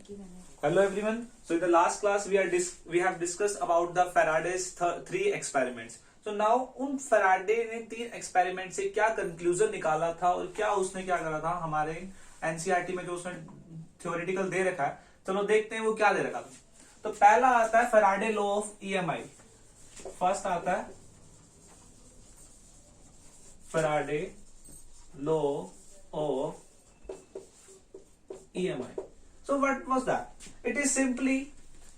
Hello everyone. So in the last class we have discussed about the Faraday's three experiments. So now उन Faraday ने 3 experiment से क्या conclusion निकाला था और क्या उसने क्या करा था हमारे एनसीईआरटी में जो उसने थ्योरेटिकल दे रखा है, चलो देखते हैं वो क्या दे रखा था। तो पहला आता है Faraday law of EMI. First आता है Faraday law of EMI. So what was that? It is simply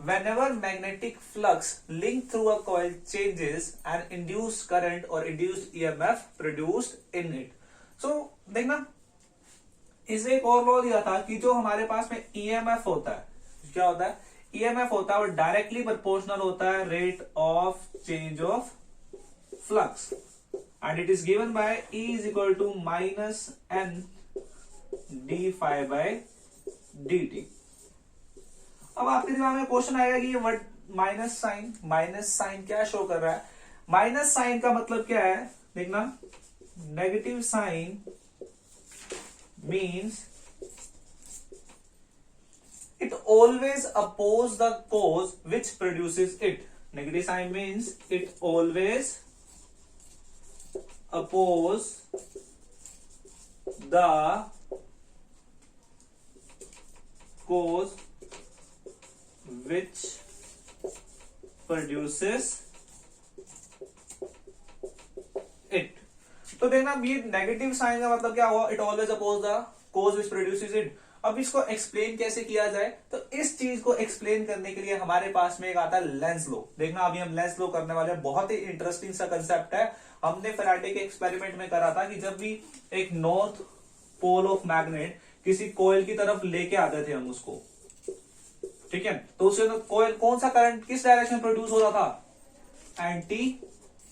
whenever magnetic flux linked through a coil changes and induced current or induced EMF produced in it. So देखना इसे एक और law दिया था कि जो हमारे पास में EMF होता है, क्या होता है? EMF होता है और डायरेक्टली प्रोपोर्शनल होता है rate of change of flux and it is given by E is equal to minus N d phi by dt. अब आपके दिमाग में क्वेश्चन आएगा कि ये वर्ड माइनस साइन क्या शो कर रहा है? माइनस साइन का मतलब क्या है? देखना, negative sign means it always oppose the cause which produces it. Negative sign means it always oppose the cause which produces it. तो देखना ये नेगेटिव साइन का मतलब क्या हुआ? It always oppose the cause which produces it. अब इसको explain कैसे किया जाए? तो इस चीज को एक्सप्लेन करने के लिए हमारे पास में एक आता है लेंस लॉ. देखना अभी हम लेंस लॉ करने वाले हैं. बहुत ही इंटरेस्टिंग सा कंसेप्ट है. हमने फैराडे के एक्सपेरिमेंट में करा था कि जब भी एक नॉर्थ पोल ऑफ मैग्नेट किसी कोयल की तरफ लेके आते थे हम उसको, ठीक है, तो उससे कोयल कौन सा करंट किस डायरेक्शन में प्रोड्यूस हो रहा था? Anti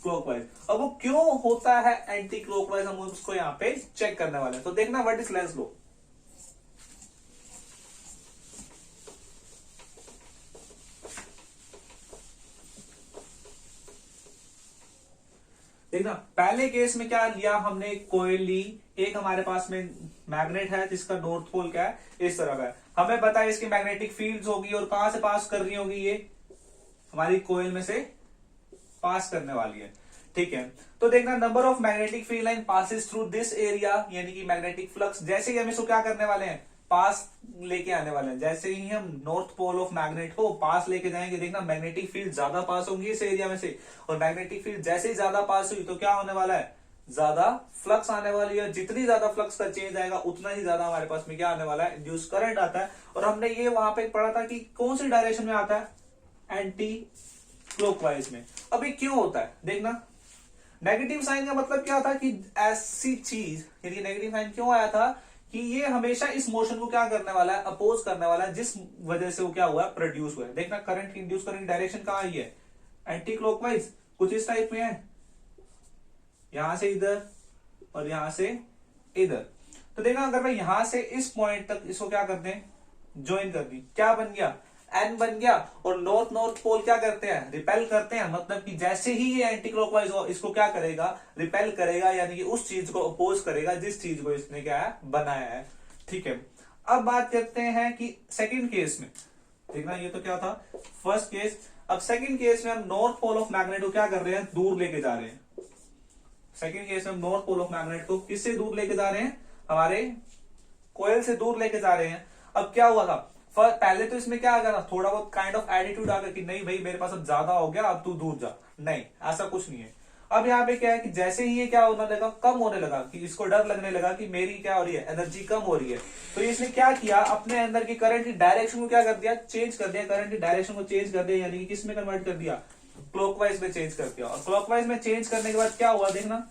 clockwise. अब वो क्यों होता है एंटी क्लॉकवाइज, हम उसको यहां पे चेक करने वाले हैं. तो देखना व्हाट इज लेंस लॉ. देखना पहले केस में क्या लिया हमने, कोयल ली. एक हमारे पास में मैग्नेट है जिसका नॉर्थ पोल क्या है, इस तरह का है. हमें पता है इसकी मैग्नेटिक फील्ड्स होगी और कहां से पास कर रही होगी, ये हमारी कोयल में से पास करने वाली है, ठीक है. तो देखना number of magnetic field line passes through this area, यानी कि मैग्नेटिक फ्लक्स जैसे ही हम इसको क्या करने वाले हैं, पास लेके आने वाले हैं. जैसे ही हम नॉर्थ पोल ऑफ मैग्नेट को पास लेके जाएंगे, देखना मैग्नेटिक फील्ड ज्यादा पास होंगी इस एरिया में से, और मैग्नेटिक फील्ड जैसे ही ज्यादा पास हुई तो क्या होने वाला है, ज्यादा फ्लक्स आने वाली है. जितनी ज्यादा फ्लक्स का चेंज आएगा उतना ही ज्यादा हमारे पास में क्या आने वाला है, इंड्यूस करंट आता है. और हमने ये वहां पे पढ़ा था कि कौन सी डायरेक्शन में आता है, एंटी क्लॉकवाइज में. अभी क्यों होता है, देखना नेगेटिव साइन का मतलब क्या था कि ऐसी चीज, यानी नेगेटिव साइन क्यों आया था कि ये हमेशा इस मोशन को क्या करने वाला है, अपोज करने वाला है, जिस वजह से वो क्या हुआ है, प्रोड्यूस हुआ है. देखना करंट की इंड्यूस करने की डायरेक्शन कहां आई है, एंटी क्लॉकवाइज. कुछ इस टाइप में है, यहां से इधर और यहां से इधर. तो देखना अगर मैं यहां से इस पॉइंट तक इसको क्या करते हैं, ज्वाइन कर दी, क्या बन गया, एन बन गया. और नॉर्थ पोल क्या करते हैं, रिपेल करते हैं. मतलब कि जैसे ही ये एंटी क्लॉकवाइज हो, इसको क्या करेगा, रिपेल करेगा, यानी कि उस चीज को अपोज करेगा जिस चीज को इसने क्या है, बनाया है, ठीक है. अब बात करते हैं कि सेकंड केस में. देखना ये तो क्या था फर्स्ट केस. अब सेकंड केस में हम नॉर्थ पोल ऑफ मैग्नेट को क्या कर रहे हैं, दूर लेके जा रहे हैं. सेकंड केस में हम नॉर्थ पोल ऑफ मैग्नेट को किससे दूर लेके जा रहे हैं, हमारे कोयल से दूर लेके जा रहे हैं. अब क्या हुआ था, पहले तो इसमें क्या आ गया था, थोड़ा बहुत काइंड ऑफ एटीट्यूड आ गया कि नहीं भाई मेरे पास अब ज्यादा हो गया, अब तू दूर जा. नहीं, ऐसा कुछ नहीं है. अब यहाँ पे क्या है कि जैसे ही ये क्या होने लगा, कम होने लगा, कि इसको डर लगने लगा कि मेरी क्या हो रही है, एनर्जी कम हो रही है. तो इसने क्या किया, अपने अंदर की करंट की डायरेक्शन को क्या कर दिया, चेंज कर दिया. करंट की डायरेक्शन को चेंज कर दिया, यानी कि किस में कन्वर्ट कर दिया, क्लॉकवाइज में चेंज कर दिया. और क्लॉकवाइज में चेंज करने के बाद क्या हुआ, देखना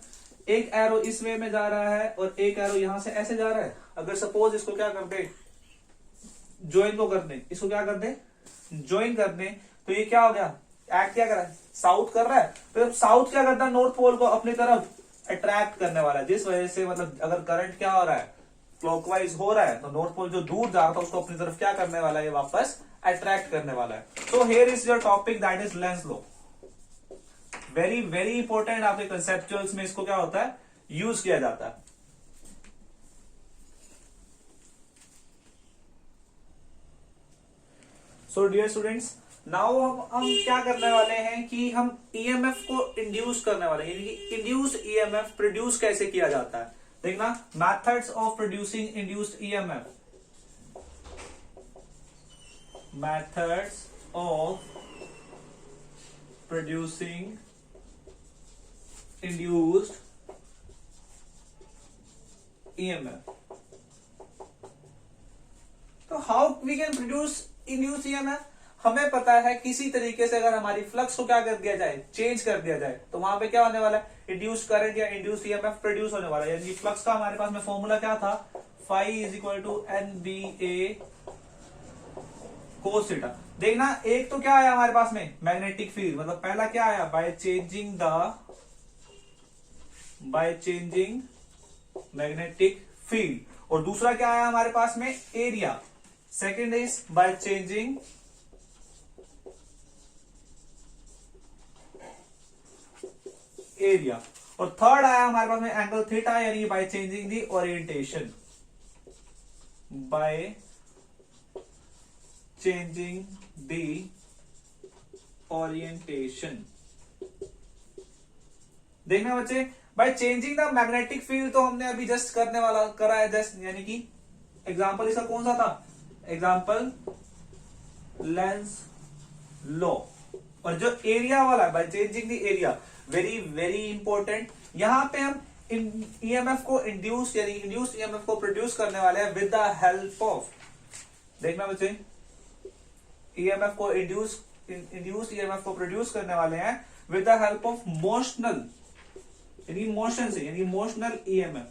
एक एरो इस वे में जा रहा है और एक एरो यहां से ऐसे जा रहा है. अगर सपोज इसको क्या कर दे, ज्वाइन को कर दे, इसको क्या कर दे, ज्वाइन कर दे, तो ये क्या हो गया, एक्ट क्या कर रहा है, साउथ कर रहा है. तो साउथ क्या करता है, नॉर्थ पोल को अपनी तरफ अट्रैक्ट करने वाला है, जिस वजह से मतलब अगर करंट क्या हो रहा है, क्लॉकवाइज हो रहा है, तो नॉर्थ पोल जो दूर जा रहा था उसको अपनी तरफ क्या करने वाला है, वापस अट्रैक्ट करने वाला है. So here is your topic, that is Lenz law. Very very important. आपके कंसेप्चुअल्स में इसको क्या होता है, यूज किया जाता है. सो डियर स्टूडेंट्स, नाउ हम क्या करने वाले हैं कि हम ईएमएफ को इंड्यूस करने वाले हैं, यानी कि इंड्यूस्ड ईएमएफ प्रोड्यूस कैसे किया जाता है। देखना, methods of producing induced EMF, methods of producing induced EMF. तो how we can produce induced EMF. हमें पता है किसी तरीके से अगर हमारी फ्लक्स को क्या कर दिया जाए, चेंज कर दिया जाए, तो वहां पे क्या होने वाला है, इंड्यूस करंट या इंड्यूस्ड ईएमएफ प्रोड्यूस होने वाला है। यानी फ्लक्स का हमारे पास में फॉर्मूला क्या था, phi is equal to NBA cos theta. देखना, एक तो क्या आया हमारे पास में, मैग्नेटिक फील्ड, मतलब पहला क्या आया, बाय चेंजिंग मैग्नेटिक फील्ड, और दूसरा क्या आया हमारे पास में, area. Second is by changing area, और थर्ड आया हमारे पास में एंगल थीटा, यानी by changing the orientation, by changing the orientation. देखना बच्चे, bye changing the magnetic field तो हमने अभी जस्ट करने वाला करा है, जस्ट यानी कि एग्जांपल इसका कौन सा था, एग्जांपल लेंस लॉ। और जो एरिया वाला है, bye changing the area, very very important. यहां पे हम ईएमएफ को इंड्यूस यानी इंड्यूस्ड ईएमएफ को प्रोड्यूस करने वाले हैं विद द हेल्प ऑफ, देखना बच्चे, ईएमएफ को इंड्यूस्ड ईएमएफ को प्रोड्यूस करने वाले हैं with the help of motional, यानी मोशन से, यानी मोशनल ईएमएफ,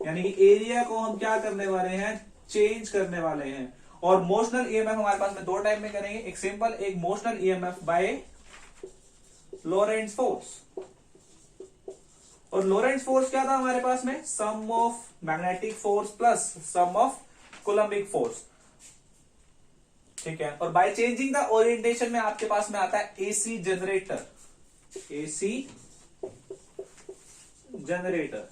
यानी कि एरिया को हम क्या करने वाले हैं, चेंज करने वाले हैं। और मोशनल ईएमएफ हमारे पास में दो टाइप में करेंगे, एक सिंपल, एक motional EMF by Lorentz force. और लोरेंट्ज फोर्स क्या था हमारे पास में, sum of magnetic force plus sum of Coulombic force, ठीक है। और बाय चेंजिंग द ओरिएंटेशन में आपके पास में आता है एसी जनरेटर, एसी जनरेटर।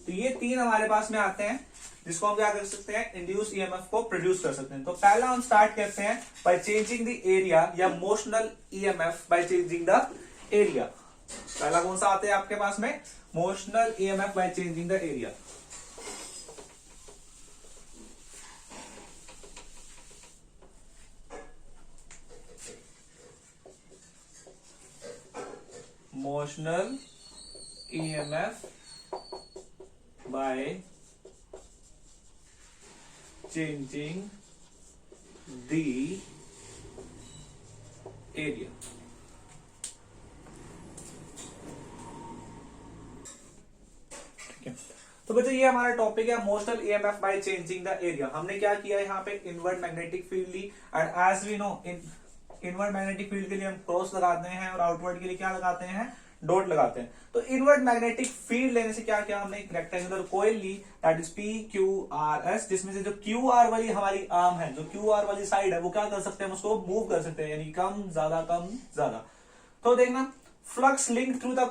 तो ये तीन हमारे पास में आते हैं, जिसको हम क्या कर सकते हैं, इंड्यूस ईएमएफ को प्रोड्यूस कर सकते हैं। तो पहला हम स्टार्ट करते हैं बाय चेंजिंग द एरिया, या motional EMF by changing the area. पहला कौन सा आता है आपके पास में, motional EMF by changing the area. Motional EMF bye changing the area। ठीक है, तो बच्चों ये हमारा टॉपिक है motional EMF by changing the area. हमने क्या किया है यहाँ पे, इनवर्ड मैग्नेटिक फील्ड ली, and as we know inward magnetic field के लिए हम क्रॉस लगाते हैं, और आउटवर्ड के लिए क्या लगाते हैं, डॉट लगाते हैं। तो इनवर्ड मैग्नेटिक फील्ड लेने से क्या किया हमने, एक रेक्टेंगुलर कॉइल ली, दैट इज PQRS, जिसमें से जो QR वाली हमारी आर्म है, जो QR वाली साइड है, वो क्या कर सकते हैं, हम उसको मूव कर सकते हैं, यानी कम ज्यादा। तो देखना, flux link through the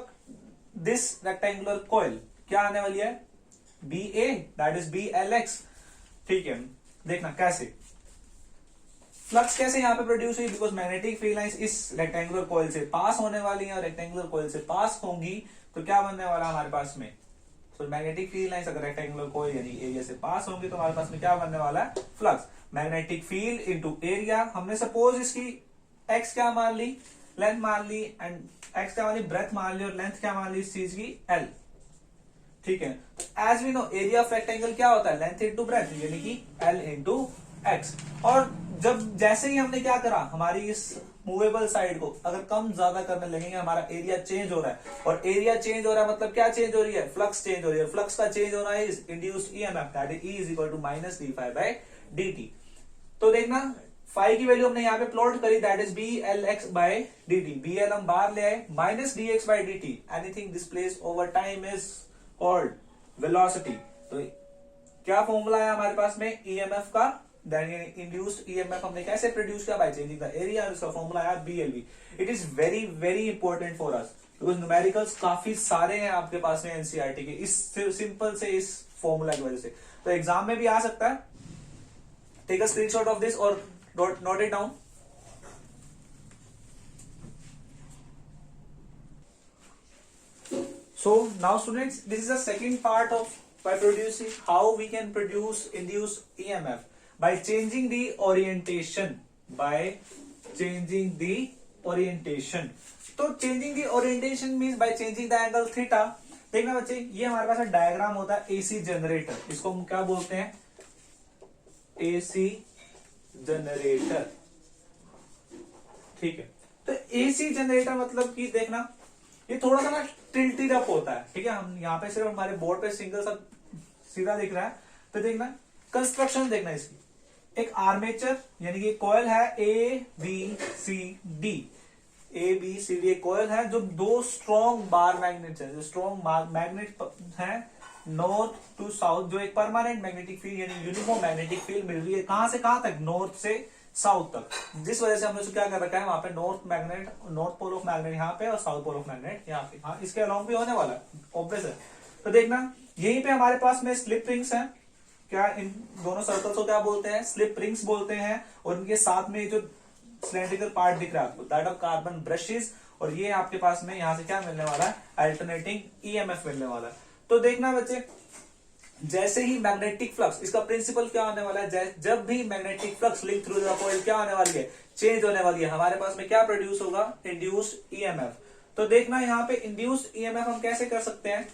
this rectangular coil क्या आने वाली है, BA, दैट इज BLX। ठीक है, देखना कैसे फ्लक्स कैसे यहाँ पे प्रोड्यूस हुई, बिकॉज मैग्नेटिक फील्ड लाइंस इस रेक्टेंगुलर कॉइल से पास होने वाली हैं, और रेक्टेंगुलर कॉइल से पास होंगी, तो क्या बनने वाला हमारे पास में, तो मैग्नेटिक फील्ड लाइंस अगर रेक्टेंगुलर कॉइल यानी एरिया से पास होंगी, तो हमारे पास में क्या बनने वाला है, flux. Magnetic field into area, हमने सपोज इसकी एक्स क्या मान ली, लेंथ मान ली, एंड एक्स क्या मान ली, ब्रेथ मान ली, और लेंथ क्या मान ली इस चीज की, L। ठीक है, as we know area of rectangle क्या होता है, लेंथ इंटू ब्रेथ, यानी कि L इंटू एक्स। और जब जैसे ही हमने क्या करा, हमारी इस मूवेबल साइड को अगर कम ज्यादा करने लगेंगे, हमारा एरिया चेंज हो रहा है, और एरिया चेंज हो रहा है मतलब क्या चेंज हो रही है, फ्लक्स चेंज हो रही है। फ्लक्स का चेंज होना is induced EMF, that is E is equal to minus d∅/dt। तो देखना, फाई की वैल्यू हमने यहाँ पे प्लॉट करी, दैट इज BLX/dt। BL हम बाहर ले आए, minus dx/dt, anything displace over time is called velocity. तो क्या फॉर्मूला है हमारे पास में ईएमएफ का, इंड्यूस्ड ईएमएफ हमने कैसे प्रोड्यूस किया, बाय चेंजिंग द एरिया, और इसका फॉर्मूला आया BLV। It is very very important for us, because numericals काफी सारे हैं आपके पास में एनसीईआरटी के, इस सिंपल से इस फॉर्मूला की वजह से। तो एग्जाम में भी आ सकता है, take a screenshot of this और note it down. So now students, this is the second part of by producing how we can produce induce EMF by changing the orientation. By changing the orientation. तो changing the orientation means by changing the angle theta. देखना बच्चे, ये हमारे पास diagram होता है AC generator. इसको हम क्या बोलते हैं? AC generator. ठीक है. तो एसी जनरेटर मतलब कि देखना ये थोड़ा सा ना टिल्टेड अप होता है. ठीक है. हम यहाँ पे सिर्फ हमारे बोर्ड पे सिंगल सा सीधा दिख रहा है. तो देखना कंस्ट्रक्शन देखना इसकी. एक आर्मेचर यानी कि कॉइल है A B C D. A B C D एक कॉइल है जो दो स्ट्रॉन्ग बार मैग्नेट है. जो स्ट्रॉन्ग मैग्नेट है नॉर्थ टू साउथ, जो एक परमानेंट मैग्नेटिक फील्ड यानी यूनिफॉर्म मैग्नेटिक फील्ड मिल रही है. कहां से कहां तक? नॉर्थ से साउथ तक. जिस वजह से हमने उसको क्या कर रखा है, वहां पे नॉर्थ पोल ऑफ मैग्नेट यहाँ पे और साउथ पोल ऑफ मैग्नेट यहाँ पे. हाँ, इसके अलाउंग भी होने वाला है, ऑब्वियस है. तो देखना यहीं पे हमारे पास में स्लिप रिंग्स हैं. क्या इन दोनों सर्कल्स को क्या बोलते हैं? स्लिप रिंग्स बोलते हैं. और इनके साथ में जो सिलेंड्रिकल पार्ट दिख रहा है आपको, दैट ऑफ कार्बन ब्रशेस. और ये आपके पास में यहाँ से क्या मिलने वाला है? अल्टरनेटिंग ईएमएफ मिलने वाला है. तो देखना बच्चे, जैसे ही मैग्नेटिक फ्लक्स, इसका प्रिंसिपल क्या होने वाला है? जब भी magnetic flux link through the coil क्या होने वाली है? चेंज होने वाली है. हमारे पास में क्या प्रोड्यूस होगा? Induced EMF. तो देखना यहाँ पे इंड्यूस्ड ईएमएफ हम कैसे कर सकते हैं?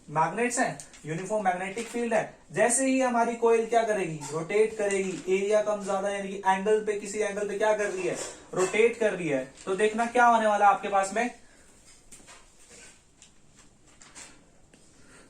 मैग्नेट्स हैं, यूनिफॉर्म मैग्नेटिक फील्ड है. जैसे ही हमारी कॉइल क्या करेगी? रोटेट करेगी. एरिया कम ज्यादा यानी कि एंगल पे, किसी एंगल पे क्या कर रही है? रोटेट कर रही है. तो देखना क्या होने वाला है आपके पास में?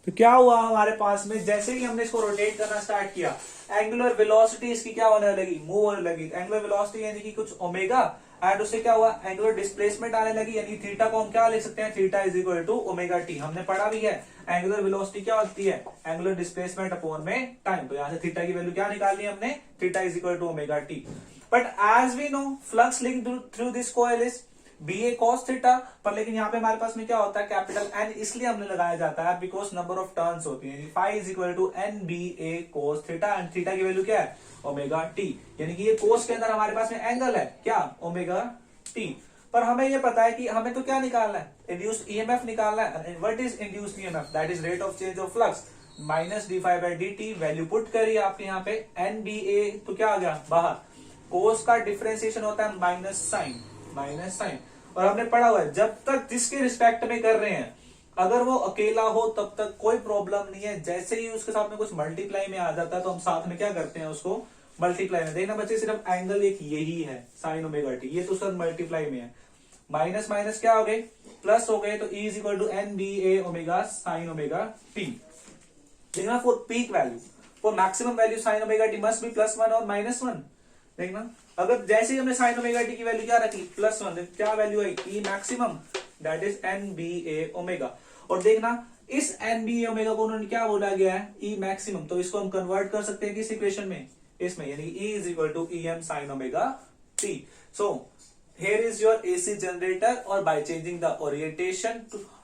तो क्या हुआ हमारे पास में? जैसे ही हमने इसको रोटेट करना स्टार्ट किया, एंगुलर वेलोसिटी इसकी क्या होने लगी? मूव होने लगी. एंगुलर वेलोसिटी यानी कि कुछ ओमेगा, एंड उससे क्या हुआ? एंगुलर डिस्प्लेसमेंट आने लगी. यानी थीटा को हम क्या लिख सकते हैं? Theta is equal to omega t. हमने पढ़ा भी है एंगुलर वेलोसिटी क्या होती है? एंगुलर डिस्प्लेसमेंट अपॉन में टाइम. तो यहां से थीटा की वैल्यू क्या निकालनी है हमने? Theta is equal to omega t. But as we know flux link through this coil is B A cos theta. पर लेकिन यहाँ पे हमारे पास में क्या होता है? कैपिटल एन इसलिए हमने लगाया जाता है बिकॉज नंबर ऑफ टर्न्स होती है. Phi is equal to N B A cos theta. And theta की वैल्यू क्या है? Omega t. यानी कि ये कोस के अंदर हमारे पास में एंगल है क्या? Omega T. पर हमें ये पता है कि हमें तो क्या निकालना है? इंड्यूस्ड ईएमएफ निकालना है. What is induced EMF? That is rate of change of flux minus d phi by d t. Value put करिए आपके यहाँ पे. एन बी ए तो क्या आ गया बाहर? कोस का डिफरेंशिएशन होता है माइनस साइन. Minus sign. और हमने पढ़ा हुआ है जब तक जिसके रिस्पेक्ट में कर रहे हैं, अगर वो अकेला हो तब तक कोई प्रॉब्लम नहीं है. जैसे ही उसके साथ में कुछ मल्टीप्लाई में आ जाता है तो हम साथ में क्या करते हैं? उसको मल्टीप्लाई में. देखना बच्चे, सिर्फ एंगल एक यही है साइन ओमेगा टी. ये तो सर मल्टीप्लाई में है. माइनस माइनस क्या हो गए? प्लस हो गए. तो E is equal to N B A omega sine omega T. देखना for peak value, for maximum value sine omega T must be +1 और -1. देखना अगर जैसे ही हमने साइन ओमेगा टी की वैल्यू क्या रखी? +1. क्या वैल्यू है? E maximum, that is N B A omega. और देखना इस एन बी ए ओमेगा को उन्होंने क्या बोला गया है? E maximum. तो इसको हम कन्वर्ट कर सकते हैं किस इक्वेशन में? इसमें, यानी E is equal to E M sine omega t. So here is your AC generator or by changing the orientation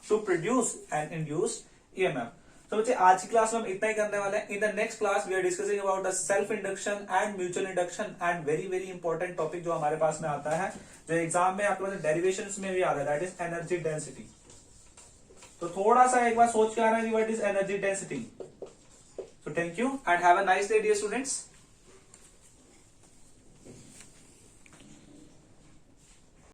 to produce and induce EMF. तो बच्चे आज की क्लास में हम इतना ही करने वाले हैं. In the next class we are discussing about the self induction and mutual induction and very very important topic जो हमारे पास में आता है, जो एग्जाम में आपके पास डेरिवेशंस में भी आता है, दैट इज एनर्जी डेंसिटी. तो थोड़ा सा एक बार सोच के आना कि what is energy density. So thank you and have a nice day dear students.